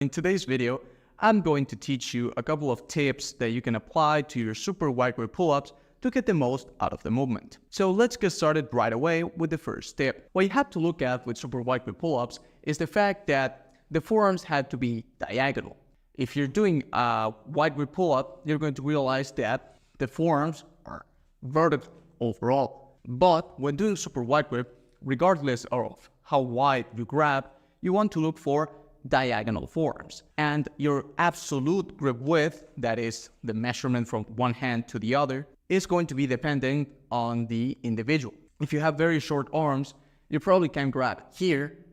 In today's video, I'm going to teach you a couple of tips that you can apply to your super wide grip pull-ups to get the most out of the movement. So let's get started right away with the first tip. What you have to look at with super wide grip pull-ups is the fact that the forearms have to be diagonal. If you're doing a wide grip pull-up, you're going to realize that the forearms are vertical overall. But when doing super wide grip, regardless of how wide you grab, you want to look for diagonal forearms. And your absolute grip width, that is the measurement from one hand to the other, is going to be dependent on the individual. If you have very short arms, you probably can grab here,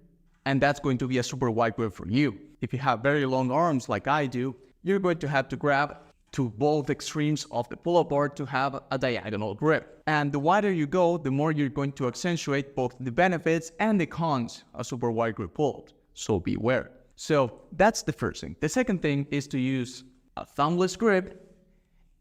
and that's going to be a super wide grip for you. If you have very long arms like I do, you're going to have to grab to both extremes of the pull-up bar to have a diagonal grip. And the wider you go, the more you're going to accentuate both the benefits and the cons of super wide grip pull-ups. So beware. So that's the first thing. The second thing is to use a thumbless grip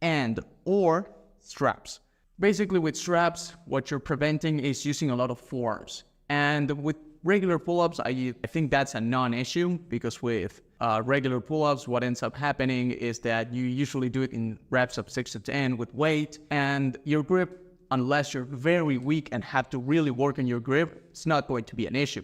and or straps. Basically with straps, what you're preventing is using a lot of forearms. And with regular pull-ups, I think that's a non-issue, because with regular pull-ups, what ends up happening is that you usually do it in reps of 6 to 10 with weight, and your grip, unless you're very weak and have to really work on your grip, it's not going to be an issue.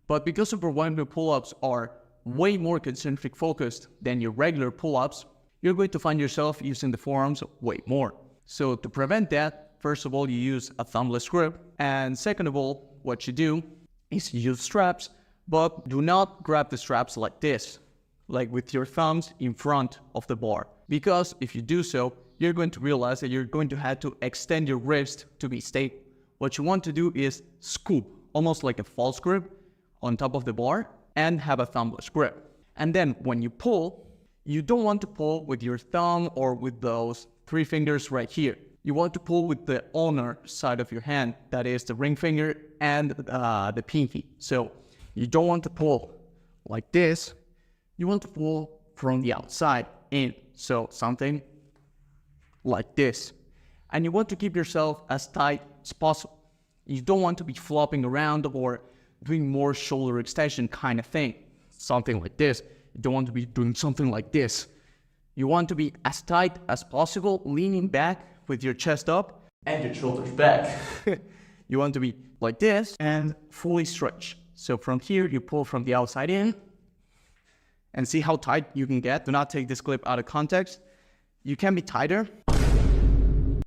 But because super wide grip pull-ups are way more concentric focused than your regular pull-ups, you're going to find yourself using the forearms way more. So to prevent that, first of all, you use a thumbless grip, and second of all, what you do is use straps, but do not grab the straps like this, like with your thumbs in front of the bar. Because if you do so, you're going to realize that you're going to have to extend your wrist to be stable. What you want to do is scoop, almost like a false grip, on top of the bar and have a thumbless grip. And then when you pull, you don't want to pull with your thumb or with those 3 fingers right here. You want to pull with the ulnar side of your hand, that is the ring finger and the pinky. So you don't want to pull like this. You want to pull from the outside in. So something like this. And you want to keep yourself as tight as possible. You don't want to be flopping around or doing more shoulder extension kind of thing. Something like this. You don't want to be doing something like this. You want to be as tight as possible, leaning back with your chest up and your shoulders back. You want to be like this and fully stretch. So from here, you pull from the outside in and see how tight you can get. Do not take this clip out of context. You can be tighter.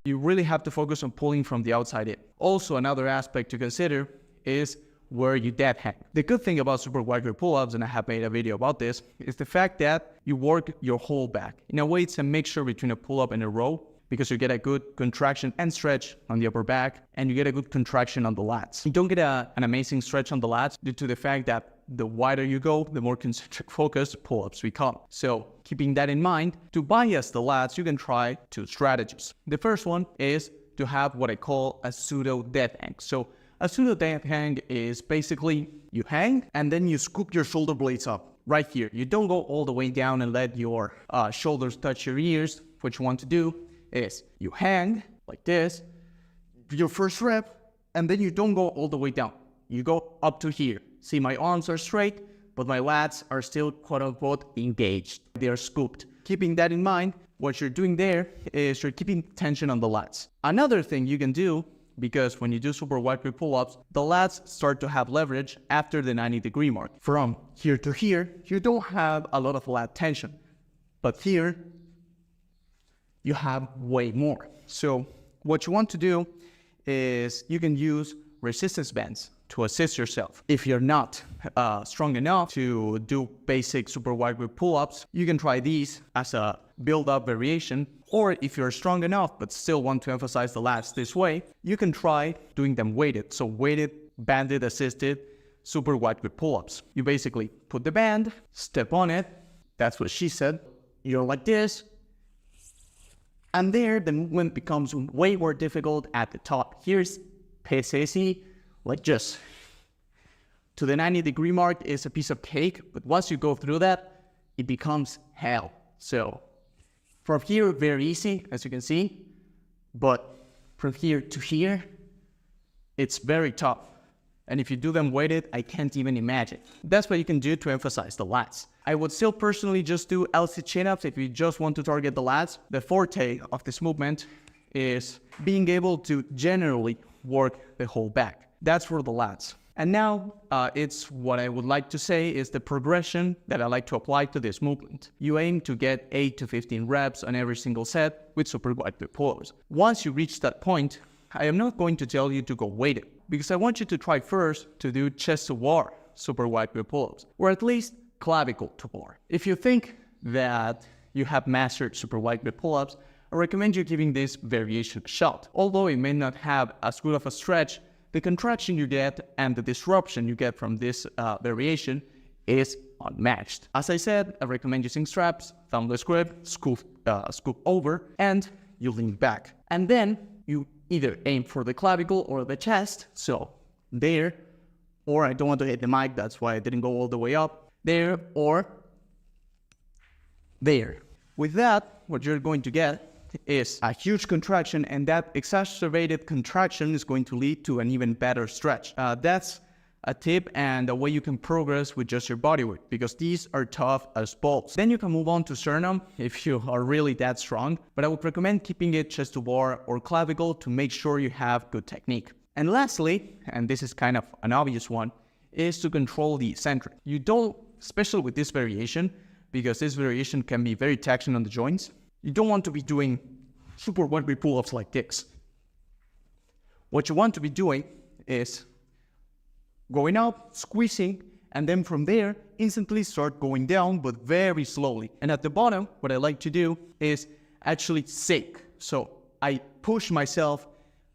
You really have to focus on pulling from the outside in. Also, another aspect to consider is where you dead hang. The good thing about super wide grip pull-ups, and I have made a video about this, is the fact that you work your whole back. In a way, it's a mixture between a pull-up and a row, because you get a good contraction and stretch on the upper back, and you get a good contraction on the lats. You don't get an amazing stretch on the lats due to the fact that the wider you go, the more concentric focused pull-ups become. So keeping that in mind, to bias the lats, you can try 2 strategies. The first one is to have what I call a pseudo dead hang. So a pseudo dead hang is basically you hang and then you scoop your shoulder blades up right here. You don't go all the way down and let your shoulders touch your ears. What you want to do is you hang like this, your first rep, and then you don't go all the way down. You go up to here. See, my arms are straight, but my lats are still quote unquote engaged. They are scooped. Keeping that in mind, what you're doing there is you're keeping tension on the lats. Another thing you can do, because when you do super wide grip pull-ups, the lats start to have leverage after the 90-degree mark. From here to here, you don't have a lot of lat tension, but here, you have way more. So what you want to do is you can use resistance bands to assist yourself. If you're not strong enough to do basic super wide grip pull-ups, you can try these as a build-up variation. Or if you're strong enough but still want to emphasize the lats this way, you can try doing them weighted. So weighted, banded, assisted, super wide grip pull-ups. You basically put the band, step on it. That's what she said. You're like this. And there, the movement becomes way more difficult at the top. Here's PCC, like just. To the 90-degree mark is a piece of cake, but once you go through that, it becomes hell. So from here, very easy, as you can see, but from here to here, it's very tough. And if you do them weighted, I can't even imagine. That's what you can do to emphasize the lats. I would still personally just do LC chin-ups if you just want to target the lats. The forte of this movement is being able to generally work the whole back. That's for the lats. And now it's what I would like to say is the progression that I like to apply to this movement. You aim to get 8 to 15 reps on every single set with super wide grip pull-ups. Once you reach that point, I am not going to tell you to go weighted, because I want you to try first to do chest to bar super wide grip pull-ups, or at least clavicle to bar. If you think that you have mastered super wide grip pull-ups, I recommend you giving this variation a shot. Although it may not have as good of a stretch, the contraction you get and the disruption you get from this variation is unmatched. As I said, I recommend using straps, thumbless grip, scoop over, and you lean back. And then you either aim for the clavicle or the chest, so there, or I don't want to hit the mic, that's why I didn't go all the way up, there or there. With that, what you're going to get is a huge contraction, and that exacerbated contraction is going to lead to an even better stretch. That's a tip and a way you can progress with just your body weight, because these are tough as balls. Then you can move on to sternum if you are really that strong, but I would recommend keeping it chest to bar or clavicle to make sure you have good technique. And lastly, and this is kind of an obvious one, is to control the eccentric. You don't, especially with this variation, because this variation can be very taxing on the joints, you don't want to be doing super wide grip pull-ups like this. What you want to be doing is going up, squeezing, and then from there, instantly start going down, but very slowly. And at the bottom, what I like to do is actually sink. So I push myself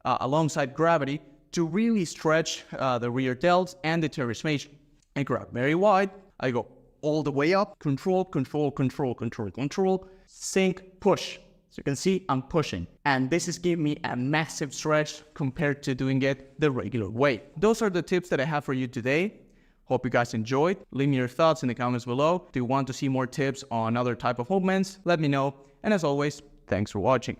alongside gravity to really stretch the rear delts and the teres major. I grab very wide, I go all the way up, control, control, control, control, control, sink, push. So you can see I'm pushing. And this is giving me a massive stretch compared to doing it the regular way. Those are the tips that I have for you today. Hope you guys enjoyed. Leave me your thoughts in the comments below. Do you want to see more tips on other type of movements? Let me know. And as always, thanks for watching.